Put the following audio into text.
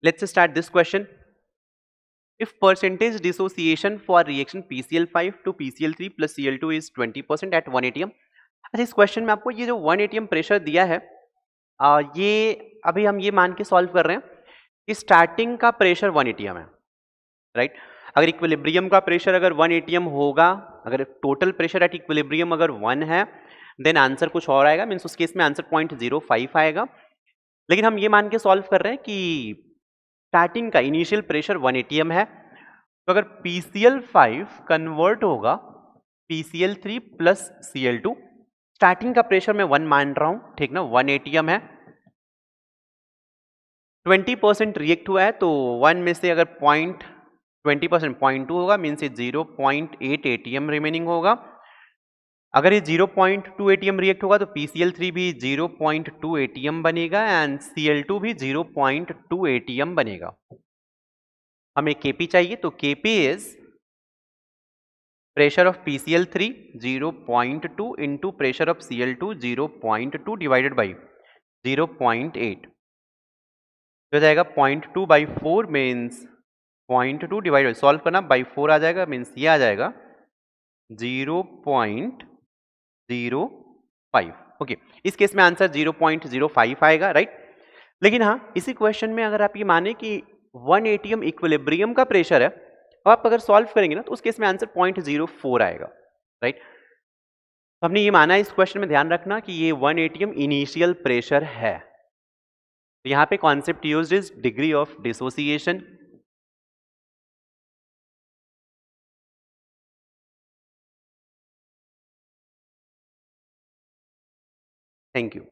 Let's start this question. If percentage dissociation for reaction PCl5 to PCl3 plus Cl2 is 20% at 1 atm. अच्छा, इस question में आपको ये जो 1 atm प्रेशर दिया है, ये अभी हम ये मान के सॉल्व कर रहे हैं कि स्टार्टिंग का प्रेशर 1 atm है, राइट? अगर इक्विलिब्रियम का प्रेशर अगर 1 atm होगा, अगर टोटल प्रेशर एट इक्विलिब्रियम अगर 1 है, देन आंसर कुछ और आएगा, मीन्स उस केस में आंसर 0.05 आएगा। लेकिन हम ये मान के सॉल्व कर रहे हैं कि स्टार्टिंग का इनिशियल प्रेशर 1 atm है, तो अगर PCl5 कन्वर्ट होगा PCl3 प्लस Cl2, स्टार्टिंग का प्रेशर मैं 1 मान रहा हूं, ठीक ना, 1 atm है, 20% रिएक्ट हुआ है, तो 1 में से अगर 20% 0.2 होगा, मीन्स 0.8 atm रिमेनिंग होगा। अगर ये 0.2 atm रिएक्ट होगा तो PCl3 भी 0.2 atm बनेगा एंड Cl2 भी 0.2 atm बनेगा। हमें Kp चाहिए, तो Kp is pressure of PCl3 0.2 into pressure of Cl2 0.2 divided by 0.8, हो जाएगा 0.2 by 4 मीन्स 0.2 डिवाइड, सॉल्व करना बाई 4 आ जाएगा, मीन्स ये आ जाएगा 0.05। ओके, इस केस में आंसर 0.05 आएगा, राइट? लेकिन हाँ, इसी क्वेश्चन में अगर आप ये माने कि 1 atm इक्विलिब्रियम का प्रेशर है, तो आप अगर सॉल्व करेंगे ना, तो उस केस में आंसर 0.04 आएगा, राइट? तो हमने ये माना इस क्वेश्चन में, ध्यान रखना कि ये 1 atm इनिशियल प्रेशर है। तो यहाँ पे concept used is degree of dissociation. Thank you.